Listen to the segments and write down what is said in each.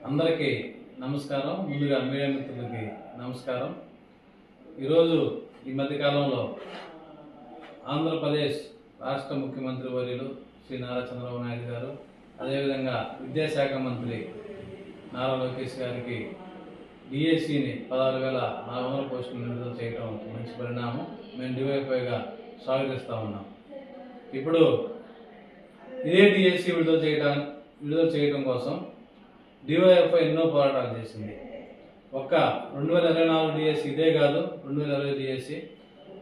అందరికీ నమస్కారం. ముందుగా మీడియా మిత్రులకి నమస్కారం. ఈరోజు ఈ మధ్యకాలంలో ఆంధ్రప్రదేశ్ రాష్ట్ర ముఖ్యమంత్రి వర్యులు శ్రీ నారా చంద్రబాబు నాయుడు గారు, అదేవిధంగా విద్యాశాఖ మంత్రి నారా లోకేష్ గారికి డిఎస్సిని 16,400 పోస్టులు విడుదల చేయడం మంచి పరిణామం. మేము డివైఫైగా స్వాగతిస్తూ ఉన్నాం. ఇప్పుడు ఇదే డిఎస్సి విడుదల చేయడం కోసం డివైఎఫ్ఐ ఎన్నో పోరాటాలు చేసింది. ఒక్క 2024 డిఎస్సి ఇదే కాదు, 2020 డిఎస్సి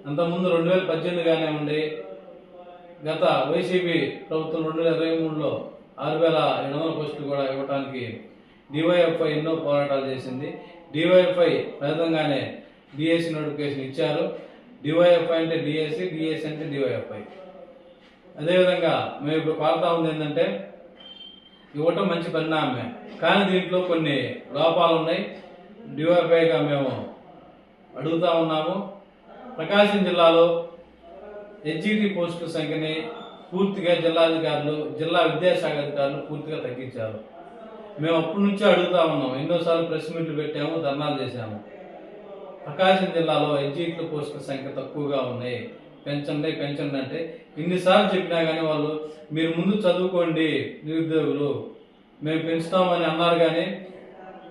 అంతకుముందు 2018గానే ఉండి, గత వైసీపీ ప్రభుత్వం 2023లో 6,700 పోస్టులు కూడా ఇవ్వడానికి డివైఎఫ్ఐ ఎన్నో పోరాటాలు చేసింది. డివైఎఫ్ఐ ఫలితంగానే డిఎస్సి నోటిఫికేషన్ ఇచ్చారు. డివైఎఫ్ఐ అంటే డిఎస్సి, డిఎస్సి అంటే డివైఎఫ్ఐ. అదేవిధంగా మేము ఇప్పుడు కోరుతా ఉంది ఏంటంటే, ఇవ్వటం మంచి పరిణామమే, కానీ దీంట్లో కొన్ని లోపాలు ఉన్నాయి. డివైఫైగా మేము అడుగుతా ఉన్నాము. ప్రకాశం జిల్లాలో హెచ్జిటి పోస్టుల సంఖ్యని పూర్తిగా జిల్లా విద్యాశాఖ అధికారులు పూర్తిగా తగ్గించారు. మేము అప్పటి నుంచే అడుగుతా ఉన్నాం, ఎన్నోసార్లు ప్రెస్ మీట్లు పెట్టాము, ధర్నాలు చేశాము. ప్రకాశం జిల్లాలో హెచ్జిటి పోస్టుల సంఖ్య తక్కువగా ఉన్నాయి, పెంచండి అంటే ఇన్నిసార్లు చెప్పినా కానీ వాళ్ళు మీరు ముందు చదువుకోండి నిరుద్యోగులు, మేము పెంచుతామని అన్నారు. కానీ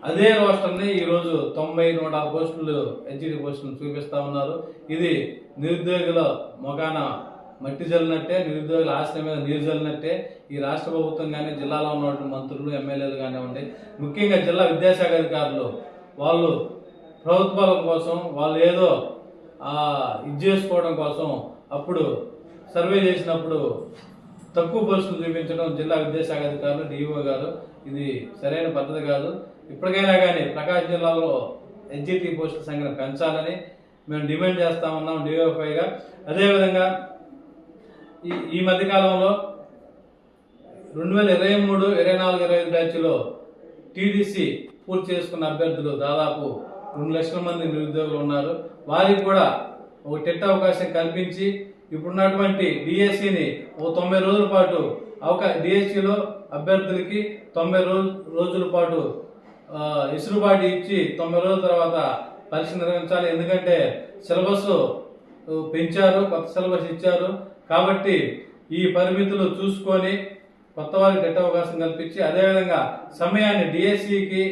అదే రోస్టర్ని ఈరోజు 90-100 పోస్టులు హెచ్జిటి పోస్టులు చూపిస్తూ ఉన్నారు. ఇది నిరుద్యోగుల మొగాన మట్టి జల్లినట్టే, నిరుద్యోగుల ఆశల మీద నీరు జల్లినట్టే. ఈ రాష్ట్ర ప్రభుత్వం కానీ, జిల్లాలో ఉన్నటువంటి మంత్రులు, ఎమ్మెల్యేలు కానివ్వండి, ముఖ్యంగా జిల్లా విద్యాశాఖ అధికారులు వాళ్ళు ప్రభుత్వాల కోసం వాళ్ళు ఏదో ఇది చేసుకోవడం కోసం అప్పుడు సర్వే చేసినప్పుడు తక్కువ పోస్టులు చూపించడం జిల్లా విద్యాశాఖ అధికారులు, డిఈఓ గారు, ఇది సరైన పద్ధతి కాదు. ఇప్పటికైనా కానీ ప్రకాశం జిల్లాలో హెచ్జిటి పోస్టుల సంఖ్యను పెంచాలని మేము డిమాండ్ చేస్తా ఉన్నాం డివైఫైగా. అదేవిధంగా ఈ మధ్యకాలంలో 2023, 24, 25 బ్యాచ్లో టీడీసీ పూర్తి చేసుకున్న అభ్యర్థులు దాదాపు 2 లక్షల మంది నిరుద్యోగులు ఉన్నారు. వారికి కూడా ఒక టెట్ అవకాశం కల్పించి ఇప్పుడున్నటువంటి డిఎస్సిని ఓ 90 రోజుల పాటు డిఎస్సిలో అభ్యర్థులకి 90 రోజుల పాటు ఇసురుబాటు ఇచ్చి 90 రోజుల తర్వాత పరీక్ష నిర్వహించాలి. ఎందుకంటే సిలబస్ పెంచారు, కొత్త సిలబస్ ఇచ్చారు. కాబట్టి ఈ పరిమితులు చూసుకొని కొత్త వారికి టెట్ అవకాశం కల్పించి, అదేవిధంగా సమయాన్ని డిఎస్సికి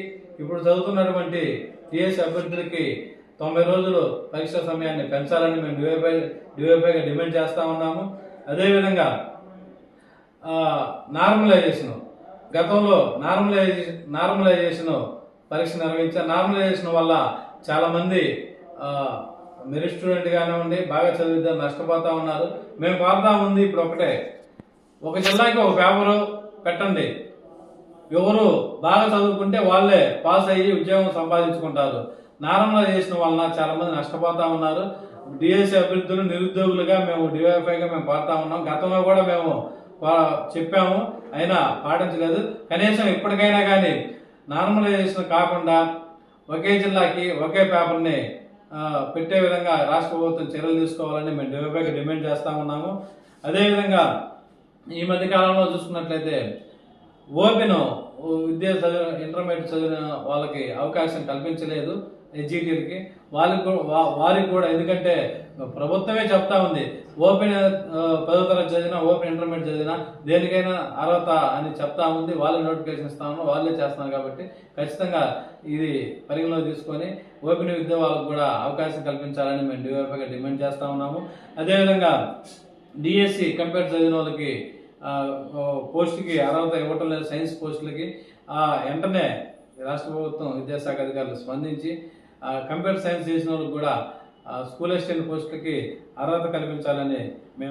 ఇప్పుడు చదువుతున్నటువంటి డిఎస్సి అభ్యర్థులకి 90 రోజులు పరీక్ష సమయాన్ని పెంచాలని మేము డివైఫైగా డిమాండ్ చేస్తా ఉన్నాము. అదేవిధంగా నార్మలైజేషన్, గతంలో నార్మలైజేషన్ పరీక్ష నిర్వహించారు. నార్మలైజేషన్ వల్ల చాలామంది మెరిట్ స్టూడెంట్ కానివ్వండి, బాగా చదివిద్దారు నష్టపోతా ఉన్నారు. మేము కోరుతా ఉంది ఇప్పుడు ఒకటే, ఒక జిల్లాకి ఒక పేపరు పెట్టండి. ఎవరు బాగా చదువుకుంటే వాళ్ళే పాస్ అయ్యి ఉద్యోగం సంపాదించుకుంటారు. నార్మలైజేషన్ వలన చాలా మంది నష్టపోతా ఉన్నారు. డిఎస్సి అభ్యర్థులు నిరుద్యోగులుగా మేము డివైఫైగా మేము కోరుతా ఉన్నాం. గతంలో కూడా మేము చెప్పాము, అయినా పాటించలేదు. కనీసం ఇప్పటికైనా కానీ నార్మలైజేషన్ కాకుండా ఒకే జిల్లాకి ఒకే పేపర్ని పెట్టే విధంగా రాష్ట్ర ప్రభుత్వం చర్యలు తీసుకోవాలని మేము డివైఫైగా డిమాండ్ చేస్తా ఉన్నాము. అదేవిధంగా ఈ మధ్య కాలంలో చూసుకున్నట్లయితే ఓపెన్ ఇంటర్మీడియట్ చదివిన వాళ్ళకి అవకాశం కల్పించలేదు హెచ్జిటిలకి. వారికి కూడా, ఎందుకంటే ప్రభుత్వమే చెప్తా ఉంది, ఓపెన్ 10వ తరగతి చదివినా, ఓపెన్ ఇంటర్మీడియట్ చదివినా దేనికైనా అర్హత అని చెప్తా ఉంది. వాళ్ళే నోటిఫికేషన్ ఇస్తామో వాళ్ళే చేస్తున్నారు. కాబట్టి ఖచ్చితంగా ఇది పరిగణలోకి తీసుకొని ఓపెన్ విద్య వాళ్ళకు కూడా అవకాశం కల్పించాలని మేము డివైఫైగా డిమాండ్ చేస్తా ఉన్నాము. అదేవిధంగా డిఎస్సి కంప్యూటర్ చదివిన వాళ్ళకి పోస్టుకి అర్హత ఇవ్వటం లేదు, సైన్స్ పోస్టులకి. వెంటనే రాష్ట్ర ప్రభుత్వం విద్యాశాఖ అధికారులు స్పందించి కంప్యూటర్ సైన్స్ చేసిన వాళ్ళకి కూడా స్కూల్ అసిస్టెంట్ పోస్టులకి అర్హత కల్పించాలని మేము